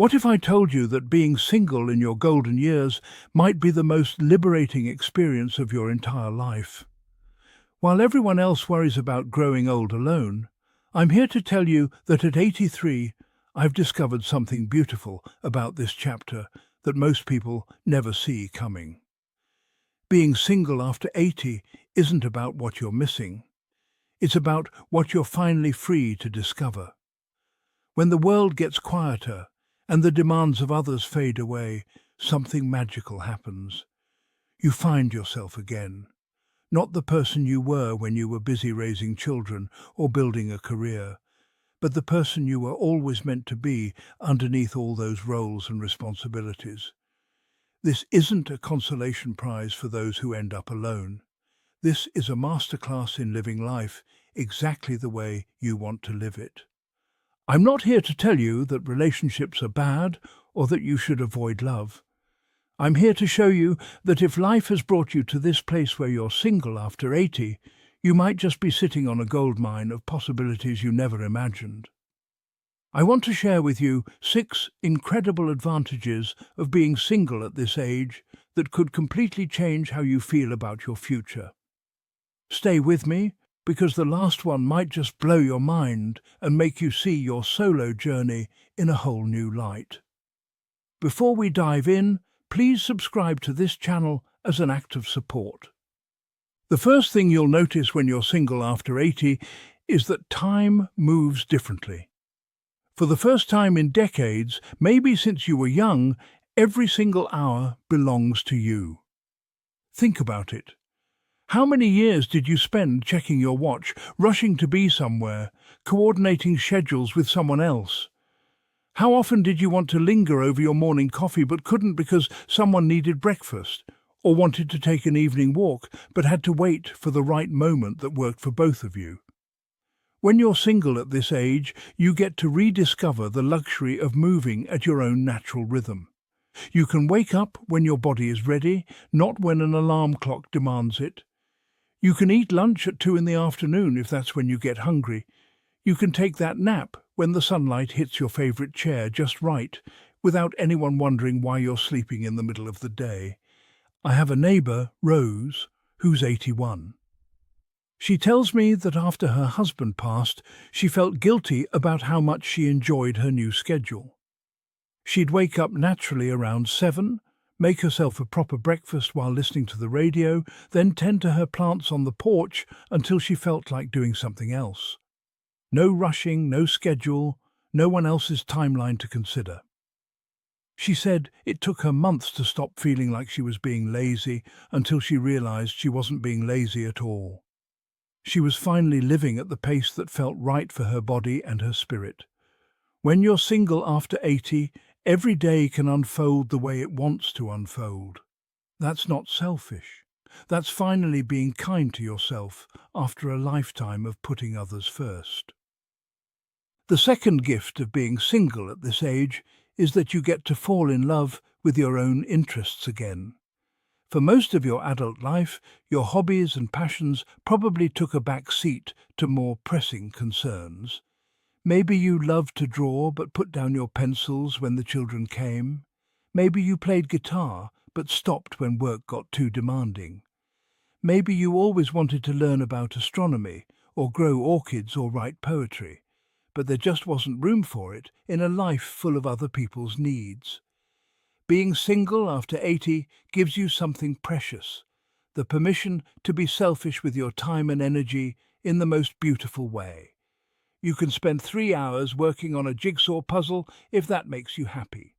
What if I told you that being single in your golden years might be the most liberating experience of your entire life? While everyone else worries about growing old alone, I'm here to tell you that at 83, I've discovered something beautiful about this chapter that most people never see coming. Being single after 80 isn't about what you're missing. It's about what you're finally free to discover. When the world gets quieter and the demands of others fade away, something magical happens. You find yourself again. Not the person you were when you were busy raising children or building a career, but the person you were always meant to be underneath all those roles and responsibilities. This isn't a consolation prize for those who end up alone. This is a masterclass in living life exactly the way you want to live it. I'm not here to tell you that relationships are bad or that you should avoid love. I'm here to show you that if life has brought you to this place where you're single after 80, you might just be sitting on a goldmine of possibilities you never imagined. I want to share with you 6 incredible advantages of being single at this age that could completely change how you feel about your future. Stay with me, because the last one might just blow your mind and make you see your solo journey in a whole new light. Before we dive in, please subscribe to this channel as an act of support. The first thing you'll notice when you're single after 80 is that time moves differently. For the first time in decades, maybe since you were young, every single hour belongs to you. Think about it. How many years did you spend checking your watch, rushing to be somewhere, coordinating schedules with someone else? How often did you want to linger over your morning coffee but couldn't because someone needed breakfast, or wanted to take an evening walk but had to wait for the right moment that worked for both of you? When you're single at this age, you get to rediscover the luxury of moving at your own natural rhythm. You can wake up when your body is ready, not when an alarm clock demands it. You can eat lunch at 2 in the afternoon if that's when you get hungry. You can take that nap when the sunlight hits your favorite chair just right, without anyone wondering why you're sleeping in the middle of the day. I have a neighbour, Rose, who's 81. She tells me that after her husband passed, she felt guilty about how much she enjoyed her new schedule. She'd wake up naturally around 7, make herself a proper breakfast while listening to the radio, then tend to her plants on the porch until she felt like doing something else. No rushing, no schedule, no one else's timeline to consider. She said it took her months to stop feeling like she was being lazy until she realized she wasn't being lazy at all. She was finally living at the pace that felt right for her body and her spirit. When you're single after 80, every day can unfold the way it wants to unfold. That's not selfish. That's finally being kind to yourself after a lifetime of putting others first. The second gift of being single at this age is that you get to fall in love with your own interests again. For most of your adult life, your hobbies and passions probably took a back seat to more pressing concerns. Maybe you loved to draw but put down your pencils when the children came. Maybe you played guitar but stopped when work got too demanding. Maybe you always wanted to learn about astronomy or grow orchids or write poetry, but there just wasn't room for it in a life full of other people's needs. Being single after 80 gives you something precious, the permission to be selfish with your time and energy in the most beautiful way. You can spend 3 hours working on a jigsaw puzzle if that makes you happy.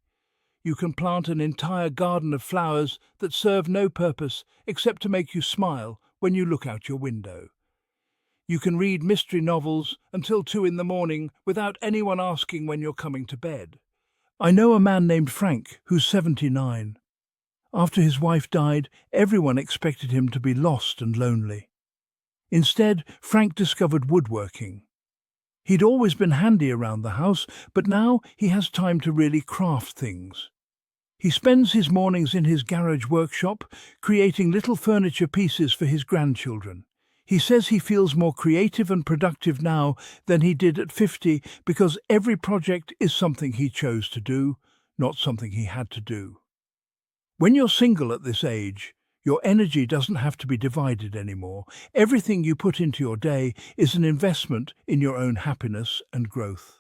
You can plant an entire garden of flowers that serve no purpose except to make you smile when you look out your window. You can read mystery novels until 2 in the morning without anyone asking when you're coming to bed. I know a man named Frank who's 79. After his wife died, everyone expected him to be lost and lonely. Instead, Frank discovered woodworking. He'd always been handy around the house, but now he has time to really craft things. He spends his mornings in his garage workshop, creating little furniture pieces for his grandchildren. He says he feels more creative and productive now than he did at 50 because every project is something he chose to do, not something he had to do. When you're single at this age, your energy doesn't have to be divided anymore. Everything you put into your day is an investment in your own happiness and growth.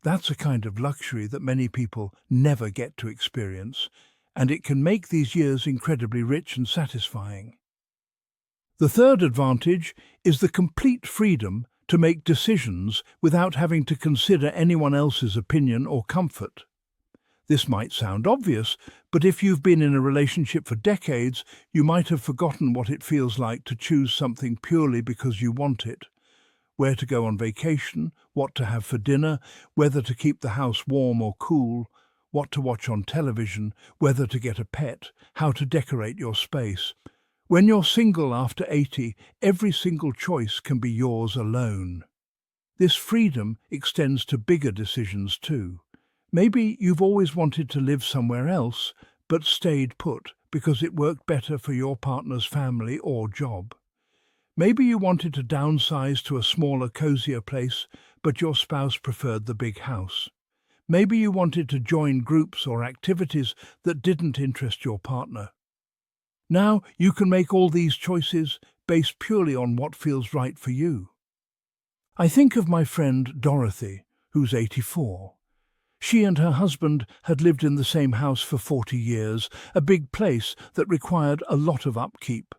That's a kind of luxury that many people never get to experience, and it can make these years incredibly rich and satisfying. The third advantage is the complete freedom to make decisions without having to consider anyone else's opinion or comfort. This might sound obvious, but if you've been in a relationship for decades, you might have forgotten what it feels like to choose something purely because you want it. Where to go on vacation, what to have for dinner, whether to keep the house warm or cool, what to watch on television, whether to get a pet, how to decorate your space. When you're single after 80, every single choice can be yours alone. This freedom extends to bigger decisions too. Maybe you've always wanted to live somewhere else, but stayed put because it worked better for your partner's family or job. Maybe you wanted to downsize to a smaller, cozier place, but your spouse preferred the big house. Maybe you wanted to join groups or activities that didn't interest your partner. Now you can make all these choices based purely on what feels right for you. I think of my friend Dorothy, who's 84. She and her husband had lived in the same house for 40 years, a big place that required a lot of upkeep.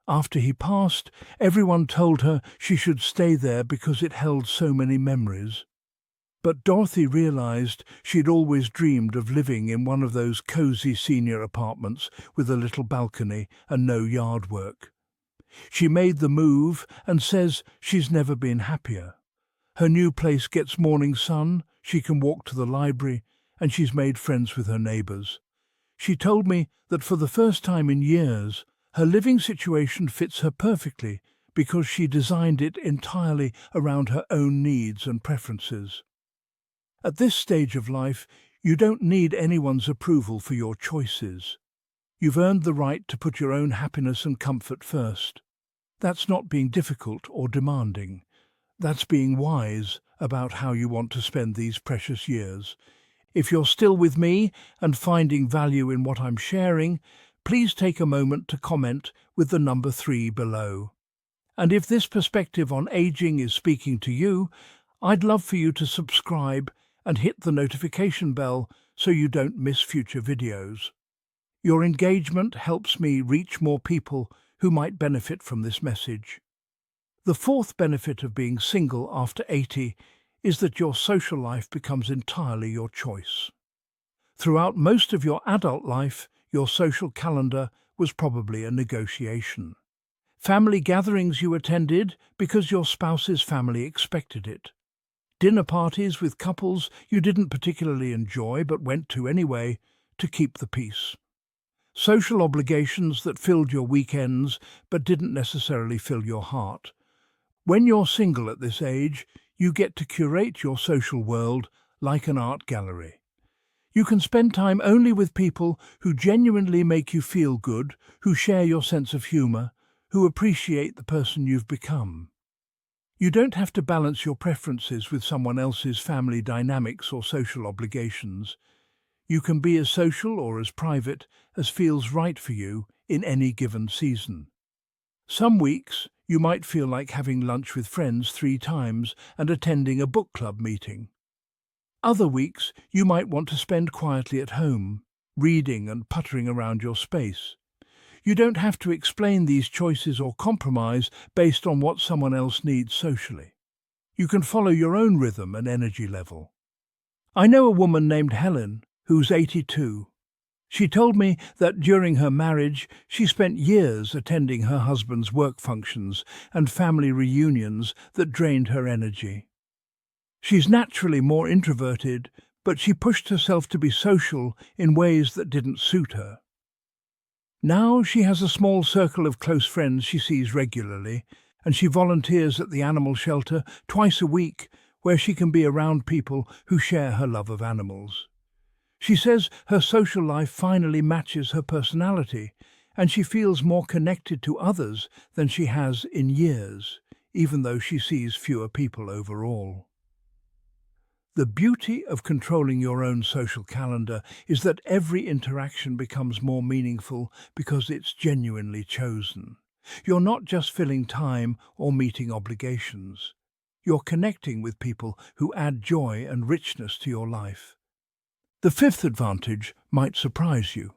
After he passed, everyone told her she should stay there because it held so many memories. But Dorothy realized she'd always dreamed of living in one of those cozy senior apartments with a little balcony and no yard work. She made the move and says she's never been happier. Her new place gets morning sun, she can walk to the library, and she's made friends with her neighbours. She told me that for the first time in years, her living situation fits her perfectly because she designed it entirely around her own needs and preferences. At this stage of life, you don't need anyone's approval for your choices. You've earned the right to put your own happiness and comfort first. That's not being difficult or demanding. That's being wise about how you want to spend these precious years. If you're still with me and finding value in what I'm sharing, please take a moment to comment with the number 3 below. And if this perspective on aging is speaking to you, I'd love for you to subscribe and hit the notification bell so you don't miss future videos. Your engagement helps me reach more people who might benefit from this message. The fourth benefit of being single after 80 is that your social life becomes entirely your choice. Throughout most of your adult life, your social calendar was probably a negotiation. Family gatherings you attended because your spouse's family expected it. Dinner parties with couples you didn't particularly enjoy but went to anyway to keep the peace. Social obligations that filled your weekends but didn't necessarily fill your heart. When you're single at this age, you get to curate your social world like an art gallery. You can spend time only with people who genuinely make you feel good, who share your sense of humour, who appreciate the person you've become. You don't have to balance your preferences with someone else's family dynamics or social obligations. You can be as social or as private as feels right for you in any given season. Some weeks, you might feel like having lunch with friends 3 times and attending a book club meeting. Other weeks, you might want to spend quietly at home, reading and puttering around your space. You don't have to explain these choices or compromise based on what someone else needs socially. You can follow your own rhythm and energy level. I know a woman named Helen, who's 82. She told me that during her marriage, she spent years attending her husband's work functions and family reunions that drained her energy. She's naturally more introverted, but she pushed herself to be social in ways that didn't suit her. Now she has a small circle of close friends she sees regularly, and she volunteers at the animal shelter twice a week, where she can be around people who share her love of animals. She says her social life finally matches her personality, and she feels more connected to others than she has in years, even though she sees fewer people overall. The beauty of controlling your own social calendar is that every interaction becomes more meaningful because it's genuinely chosen. You're not just filling time or meeting obligations. You're connecting with people who add joy and richness to your life. The fifth advantage might surprise you.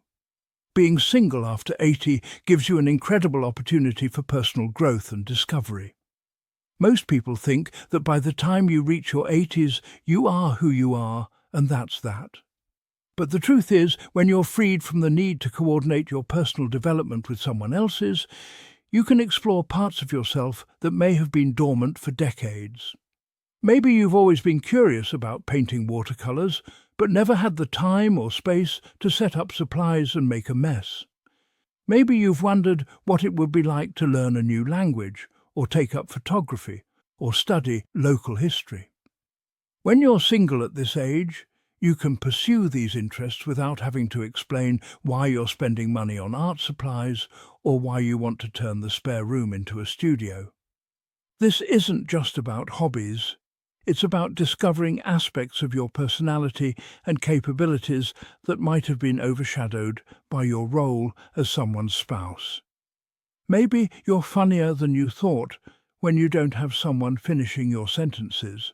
Being single after 80 gives you an incredible opportunity for personal growth and discovery. Most people think that by the time you reach your 80s, you are who you are, and that's that. But the truth is, when you're freed from the need to coordinate your personal development with someone else's, you can explore parts of yourself that may have been dormant for decades. Maybe you've always been curious about painting watercolors, but never had the time or space to set up supplies and make a mess. Maybe you've wondered what it would be like to learn a new language, or take up photography, or study local history. When you're single at this age, you can pursue these interests without having to explain why you're spending money on art supplies or why you want to turn the spare room into a studio. This isn't just about hobbies. It's about discovering aspects of your personality and capabilities that might have been overshadowed by your role as someone's spouse. Maybe you're funnier than you thought when you don't have someone finishing your sentences.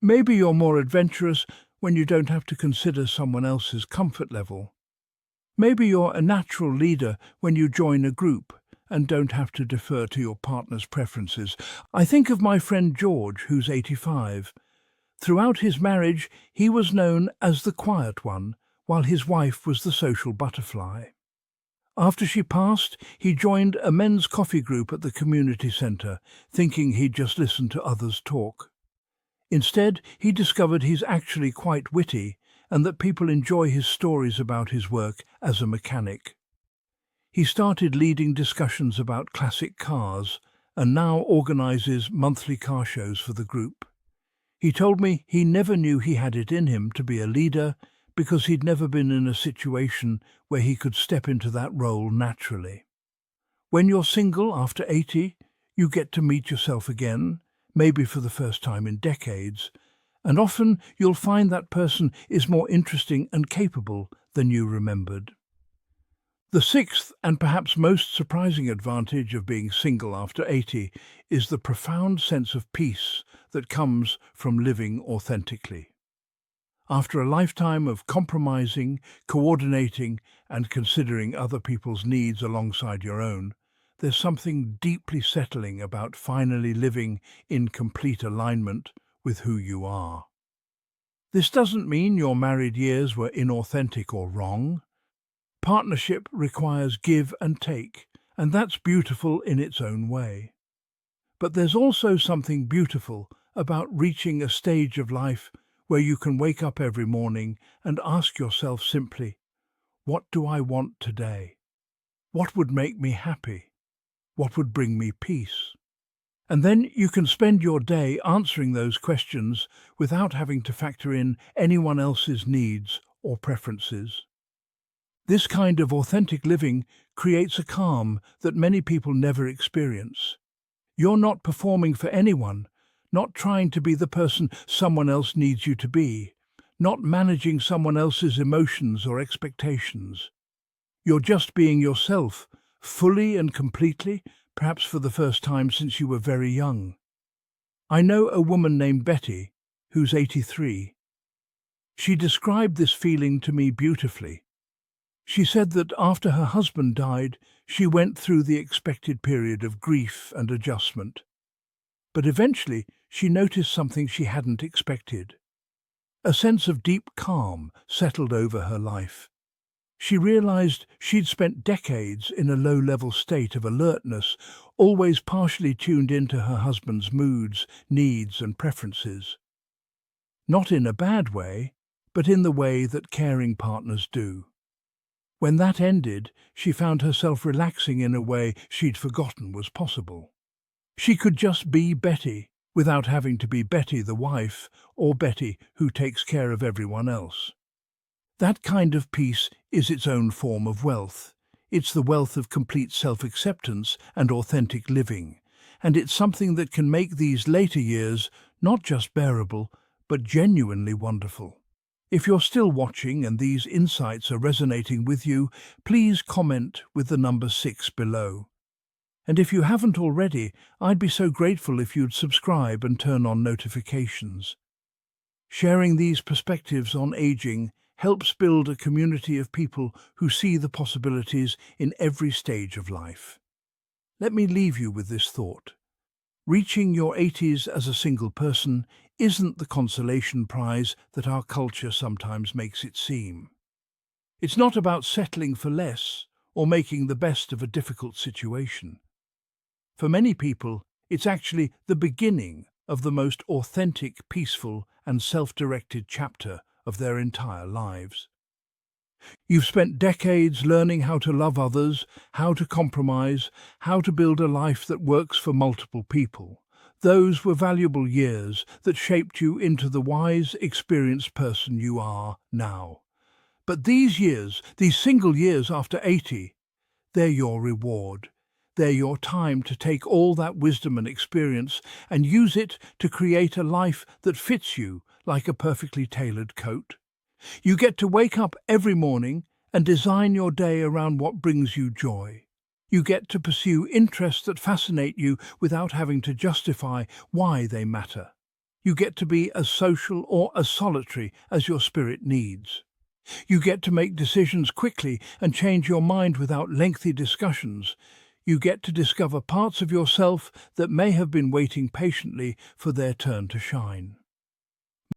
Maybe you're more adventurous when you don't have to consider someone else's comfort level. Maybe you're a natural leader when you join a group and don't have to defer to your partner's preferences. I think of my friend George, who's 85. Throughout his marriage, he was known as the quiet one, while his wife was the social butterfly. After she passed, he joined a men's coffee group at the community centre, thinking he'd just listen to others talk. Instead, he discovered he's actually quite witty and that people enjoy his stories about his work as a mechanic. He started leading discussions about classic cars and now organises monthly car shows for the group. He told me he never knew he had it in him to be a leader because he'd never been in a situation where he could step into that role naturally. When you're single after 80, you get to meet yourself again, maybe for the first time in decades, and often you'll find that person is more interesting and capable than you remembered. The sixth and perhaps most surprising advantage of being single after 80 is the profound sense of peace that comes from living authentically. After a lifetime of compromising, coordinating, and considering other people's needs alongside your own, there's something deeply settling about finally living in complete alignment with who you are. This doesn't mean your married years were inauthentic or wrong. Partnership requires give and take, and that's beautiful in its own way. But there's also something beautiful about reaching a stage of life where you can wake up every morning and ask yourself simply, what do I want today? What would make me happy? What would bring me peace? And then you can spend your day answering those questions without having to factor in anyone else's needs or preferences. This kind of authentic living creates a calm that many people never experience. You're not performing for anyone, not trying to be the person someone else needs you to be, not managing someone else's emotions or expectations. You're just being yourself, fully and completely, perhaps for the first time since you were very young. I know a woman named Betty, who's 83. She described this feeling to me beautifully. She said that after her husband died, she went through the expected period of grief and adjustment. But eventually, she noticed something she hadn't expected. A sense of deep calm settled over her life. She realized she'd spent decades in a low-level state of alertness, always partially tuned into her husband's moods, needs, and preferences. Not in a bad way, but in the way that caring partners do. When that ended, she found herself relaxing in a way she'd forgotten was possible. She could just be Betty, without having to be Betty the wife, or Betty who takes care of everyone else. That kind of peace is its own form of wealth. It's the wealth of complete self-acceptance and authentic living, and it's something that can make these later years not just bearable, but genuinely wonderful. If you're still watching and these insights are resonating with you, please comment with the number 6 below. And if you haven't already, I'd be so grateful if you'd subscribe and turn on notifications. Sharing these perspectives on aging helps build a community of people who see the possibilities in every stage of life. Let me leave you with this thought. Reaching your 80s as a single person isn't the consolation prize that our culture sometimes makes it seem. It's not about settling for less or making the best of a difficult situation. For many people, it's actually the beginning of the most authentic, peaceful, and self-directed chapter of their entire lives. You've spent decades learning how to love others, how to compromise, how to build a life that works for multiple people. Those were valuable years that shaped you into the wise, experienced person you are now. But these years, these single years after 80, they're your reward. They're your time to take all that wisdom and experience and use it to create a life that fits you like a perfectly tailored coat. You get to wake up every morning and design your day around what brings you joy. You get to pursue interests that fascinate you without having to justify why they matter. You get to be as social or as solitary as your spirit needs. You get to make decisions quickly and change your mind without lengthy discussions. You get to discover parts of yourself that may have been waiting patiently for their turn to shine.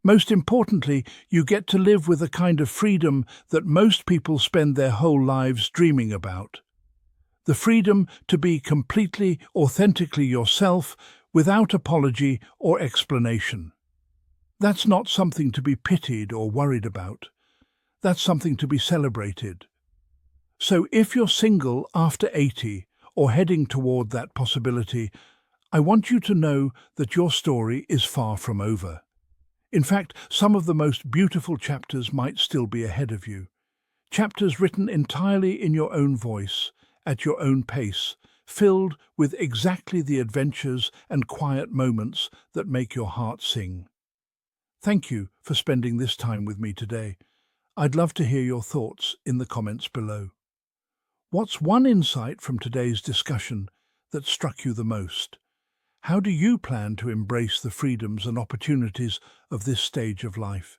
Most importantly, you get to live with a kind of freedom that most people spend their whole lives dreaming about. The freedom to be completely, authentically yourself without apology or explanation. That's not something to be pitied or worried about. That's something to be celebrated. So if you're single after 80 or heading toward that possibility, I want you to know that your story is far from over. In fact, some of the most beautiful chapters might still be ahead of you. Chapters written entirely in your own voice, at your own pace, filled with exactly the adventures and quiet moments that make your heart sing. Thank you for spending this time with me today. I'd love to hear your thoughts in the comments below. What's one insight from today's discussion that struck you the most? How do you plan to embrace the freedoms and opportunities of this stage of life?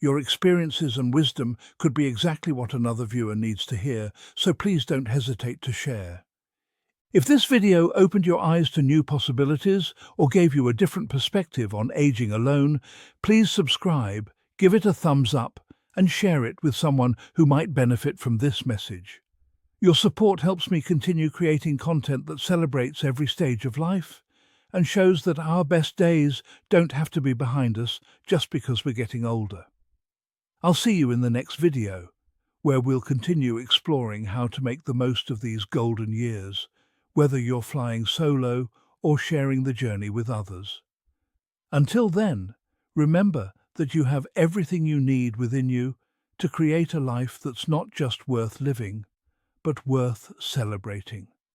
Your experiences and wisdom could be exactly what another viewer needs to hear, so please don't hesitate to share. If this video opened your eyes to new possibilities or gave you a different perspective on aging alone, please subscribe, give it a thumbs up, and share it with someone who might benefit from this message. Your support helps me continue creating content that celebrates every stage of life and shows that our best days don't have to be behind us just because we're getting older. I'll see you in the next video, where we'll continue exploring how to make the most of these golden years, whether you're flying solo or sharing the journey with others. Until then, remember that you have everything you need within you to create a life that's not just worth living, but worth celebrating.